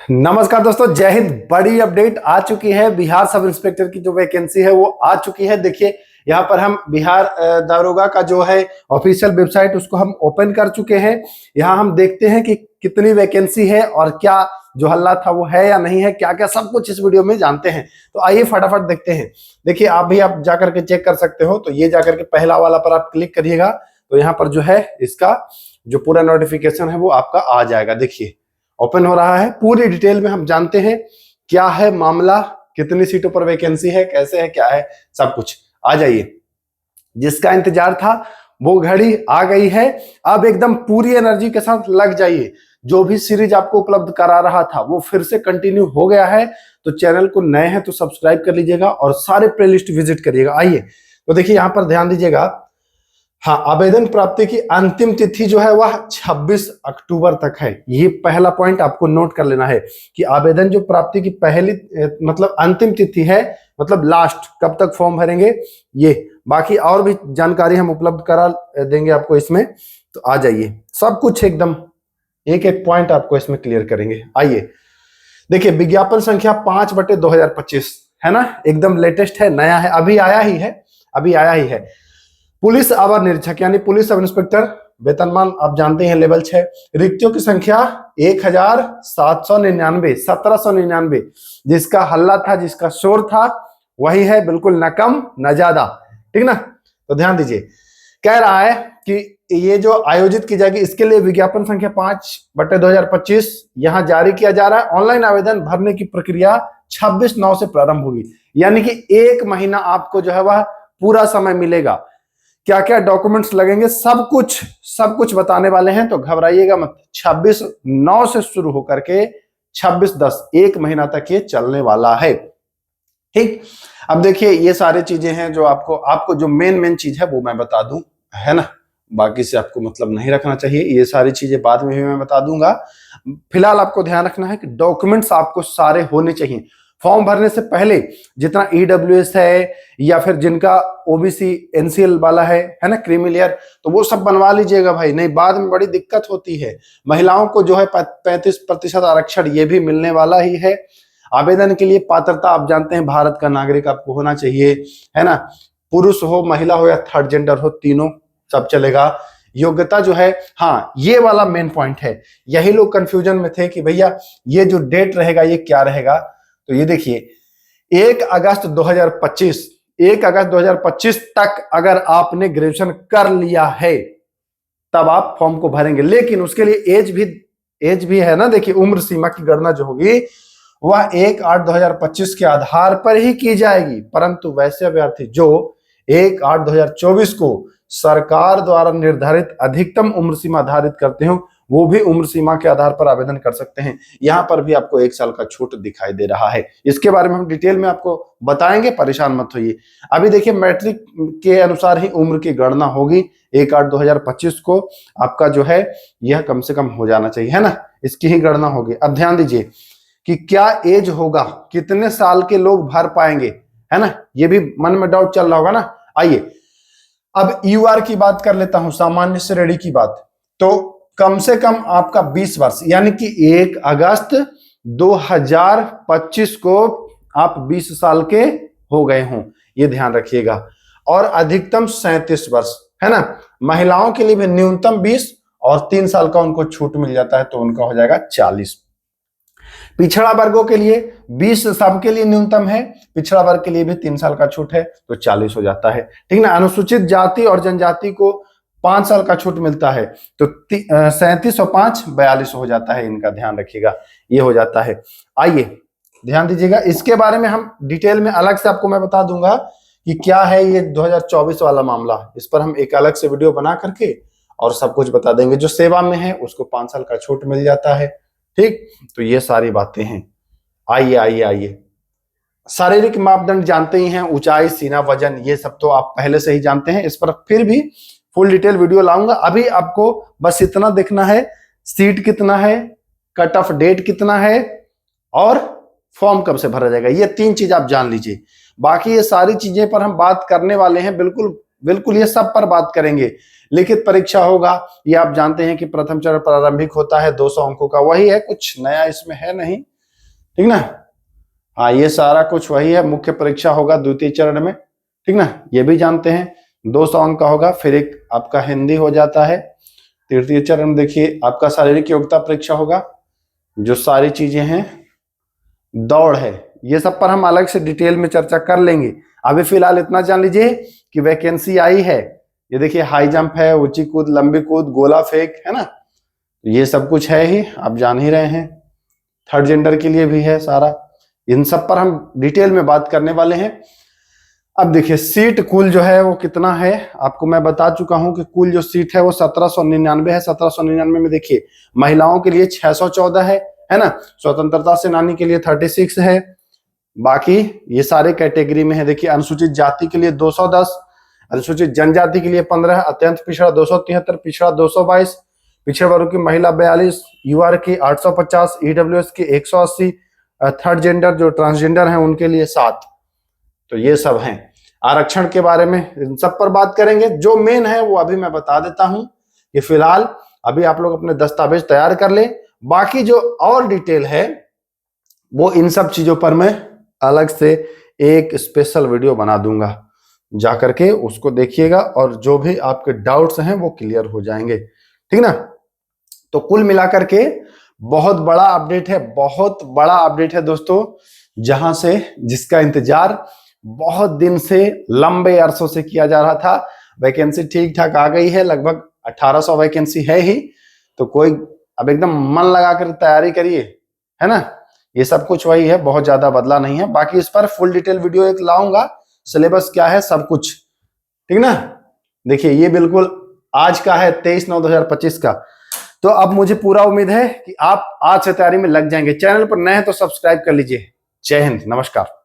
नमस्कार दोस्तों, जय हिंद। बड़ी अपडेट आ चुकी है। बिहार सब इंस्पेक्टर की जो वैकेंसी है वो आ चुकी है। देखिए यहाँ पर हम बिहार दारोगा का जो है ऑफिशियल वेबसाइट उसको हम ओपन कर चुके हैं। यहाँ हम देखते हैं कि कितनी वैकेंसी है और क्या जो हल्ला था वो है या नहीं है, क्या क्या सब कुछ इस वीडियो में जानते हैं। तो आइए फटाफट देखते हैं। देखिए आप जाकर के चेक कर सकते हो। तो ये जाकर के पहला वाला पर आप क्लिक करिएगा तो यहाँ पर जो है इसका जो पूरा नोटिफिकेशन है वो आपका आ जाएगा। देखिए ओपन हो रहा है। पूरी डिटेल में हम जानते हैं क्या है मामला, कितनी सीटों पर वैकेंसी है, कैसे है, क्या है, सब कुछ। आ जाइए। जिसका इंतजार था वो घड़ी आ गई है। अब एकदम पूरी एनर्जी के साथ लग जाइए। जो भी सीरीज आपको उपलब्ध करा रहा था वो फिर से कंटिन्यू हो गया है। तो चैनल को नए हैं तो सब्सक्राइब कर लीजिएगा और सारे प्लेलिस्ट विजिट करिएगा। आइए तो देखिए यहाँ पर ध्यान दीजिएगा। हाँ, आवेदन प्राप्ति की अंतिम तिथि जो है वह 26 अक्टूबर तक है। ये पहला पॉइंट आपको नोट कर लेना है कि आवेदन जो प्राप्ति की पहली मतलब अंतिम तिथि है, मतलब लास्ट कब तक फॉर्म भरेंगे ये। बाकी और भी जानकारी हम उपलब्ध करा देंगे आपको इसमें। तो आ जाइए, सब कुछ एकदम एक एक पॉइंट आपको इसमें क्लियर करेंगे। आइए देखिए, विज्ञापन संख्या 5/2025 है ना, एकदम लेटेस्ट है, नया है, अभी आया ही है। पुलिस अवर निरीक्षक यानी पुलिस सब इंस्पेक्टर, वेतनमान आप जानते हैं लेवल 6। रिक्तियों की संख्या 1799, 1799। जिसका हल्ला था, जिसका शोर था वही है, बिल्कुल न कम न ज्यादा। ठीक ना। तो ध्यान दीजिए, कह रहा है कि ये जो आयोजित की जाएगी इसके लिए विज्ञापन संख्या 5/2025 यहां जारी किया जा रहा है। ऑनलाइन आवेदन भरने की प्रक्रिया 26/9 से प्रारंभ होगी, यानी कि 1 महीना आपको जो है वह पूरा समय मिलेगा। क्या क्या डॉक्यूमेंट्स लगेंगे सब कुछ बताने वाले हैं, तो घबराइएगा मत। 26/9 से शुरू होकर के 26/10 1 महीना तक ये चलने वाला है। ठीक। अब देखिए ये सारी चीजें हैं जो आपको जो मेन चीज है वो मैं बता दूं, है ना। बाकी से आपको मतलब नहीं रखना चाहिए, ये सारी चीजें बाद में भी मैं बता दूंगा। फिलहाल आपको ध्यान रखना है कि डॉक्यूमेंट्स आपको सारे होने चाहिए। फॉर्म भरने से पहले जितना ईडब्ल्यूएस है या फिर जिनका ओबीसी एनसीएल वाला है ना, क्रीमी लेयर, तो वो सब बनवा लीजिएगा भाई, नहीं बाद में बड़ी दिक्कत होती है। महिलाओं को जो है 35% आरक्षण ये भी मिलने वाला ही है। आवेदन के लिए पात्रता आप जानते हैं, भारत का नागरिक आपको होना चाहिए, है ना। पुरुष हो, महिला हो या थर्ड जेंडर हो, तीनों सब चलेगा। योग्यता जो है, हाँ ये वाला मेन पॉइंट है। यही लोग कंफ्यूजन में थे कि भैया ये जो डेट रहेगा ये क्या रहेगा। तो ये देखिए 1 अगस्त 2025 तक अगर आपने ग्रेजुएशन कर लिया है तब आप फॉर्म को भरेंगे। लेकिन उसके लिए एज भी है ना। देखिए उम्र सीमा की गणना जो होगी वह 1/8/2025 के आधार पर ही की जाएगी। परंतु वैसे अभ्यर्थी जो 1/8/2024 को सरकार द्वारा निर्धारित अधिकतम उम्र सीमा आधारित करते हो वो भी उम्र सीमा के आधार पर आवेदन कर सकते हैं। यहां पर भी आपको 1 साल का छूट दिखाई दे रहा है। इसके बारे में हम डिटेल में आपको बताएंगे, परेशान मत होइए। अभी देखिए मैट्रिक के अनुसार ही उम्र की गणना होगी। 1/8/2025 को आपका जो है यह कम से कम हो जाना चाहिए, है ना, इसकी ही गणना होगी। अब ध्यान दीजिए कि क्या एज होगा, कितने साल के लोग भर पाएंगे, है ना, ये भी मन में डाउट चल रहा होगा ना। आइए अब यूआर की बात कर लेता हूं, सामान्य श्रेणी की बात। तो कम से कम आपका 20 वर्ष, यानी कि 1 अगस्त 2025 को आप 20 साल के हो गए हों, ये ध्यान रखिएगा। और अधिकतम 37 वर्ष, है ना। महिलाओं के लिए भी न्यूनतम 20 और 3 साल का उनको छूट मिल जाता है तो उनका हो जाएगा 40। पिछड़ा वर्गों के लिए 20 सबके लिए न्यूनतम है, पिछड़ा वर्ग के लिए भी 3 साल का छूट है तो 40 हो जाता है। ठीक ना। अनुसूचित जाति और जनजाति को 5 साल का छूट मिलता है तो 37 और 5 42 हो जाता है। इनका ध्यान रखिएगा, ये हो जाता है। आइए ध्यान दीजिएगा, इसके बारे में हम डिटेल में अलग से आपको मैं बता दूंगा कि क्या है ये 2024 वाला मामला। इस पर हम एक अलग से वीडियो बना करके और सब कुछ बता देंगे। जो सेवा में है उसको 5 साल का छूट मिल जाता है। ठीक, तो ये सारी बातें हैं। आइए शारीरिक मापदंड जानते ही हैं, ऊंचाई, सीना, वजन, ये सब तो आप पहले से ही जानते हैं। इस पर फिर भी फुल डिटेल वीडियो लाऊंगा। अभी आपको बस इतना देखना है, सीट कितना है, कट ऑफ डेट कितना है और फॉर्म कब से भरा जाएगा, ये 3 चीज आप जान लीजिए। बाकी ये सारी चीजें पर हम बात करने वाले हैं बिल्कुल बिल्कुल ये सब पर बात करेंगे। लिखित परीक्षा होगा, ये आप जानते हैं कि प्रथम चरण प्रारंभिक होता है, 200 अंकों का, वही है, कुछ नया इसमें है नहीं, ठीक ना। हाँ, ये सारा कुछ वही है। मुख्य परीक्षा होगा द्वितीय चरण में, ठीक ना, ये भी जानते हैं, 200 अंक का होगा। फिर एक आपका हिंदी हो जाता है। तृतीय चरण देखिए आपका शारीरिक योग्यता परीक्षा होगा, जो सारी चीजें हैं, दौड़ है, ये सब पर हम अलग से डिटेल में चर्चा कर लेंगे। अभी फिलहाल इतना जान लीजिए कि वैकेंसी आई है। ये देखिए हाई जंप है, ऊंची कूद, लंबी कूद, गोला फेंक, है ना, ये सब कुछ है ही, आप जान ही रहे हैं। थर्ड जेंडर के लिए भी है सारा, इन सब पर हम डिटेल में बात करने वाले हैं। अब देखिए सीट कुल जो है वो कितना है, आपको मैं बता चुका हूं कि कुल जो सीट है वो 1799 है। 1799 में देखिए महिलाओं के लिए 614 है ना, स्वतंत्रता सेनानी के लिए 36 है, बाकी ये सारे कैटेगरी में है। देखिए अनुसूचित जाति के लिए 210, अनुसूचित जनजाति के लिए 15, अत्यंत पिछड़ा 273, पिछड़ा 222, पिछड़े वर्ग की महिला 42, यूआर की 850, ईडब्ल्यूएस की 180, थर्ड जेंडर जो ट्रांसजेंडर हैं उनके लिए 7। तो ये सब हैं। आरक्षण के बारे में इन सब पर बात करेंगे। जो मेन है वो अभी मैं बता देता हूं कि फिलहाल अभी आप लोग अपने दस्तावेज तैयार कर ले, बाकी जो और डिटेल है वो इन सब चीजों पर मैं अलग से एक स्पेशल वीडियो बना दूंगा, जाकर के उसको देखिएगा और जो भी आपके डाउट्स हैं वो क्लियर हो जाएंगे, ठीक ना। तो कुल मिलाकर के बहुत बड़ा अपडेट है, बहुत बड़ा अपडेट है दोस्तों, जहां से जिसका इंतजार बहुत दिन से, लंबे अरसों से किया जा रहा था। वैकेंसी ठीक ठाक आ गई है, लगभग 1800 वैकेंसी है ही, तो कोई अब एकदम मन लगाकर तैयारी करिए, है ना। ये सब कुछ वही है, बहुत ज्यादा बदला नहीं है। बाकी इस पर फुल डिटेल वीडियो एक लाऊंगा, सिलेबस क्या है सब कुछ, ठीक ना। देखिए ये बिल्कुल आज का है, 23/9/2025 का। तो अब मुझे पूरा उम्मीद है कि आप आज से तैयारी में लग जाएंगे। चैनल पर नए हैं तो सब्सक्राइब कर लीजिए। जय हिंद, नमस्कार।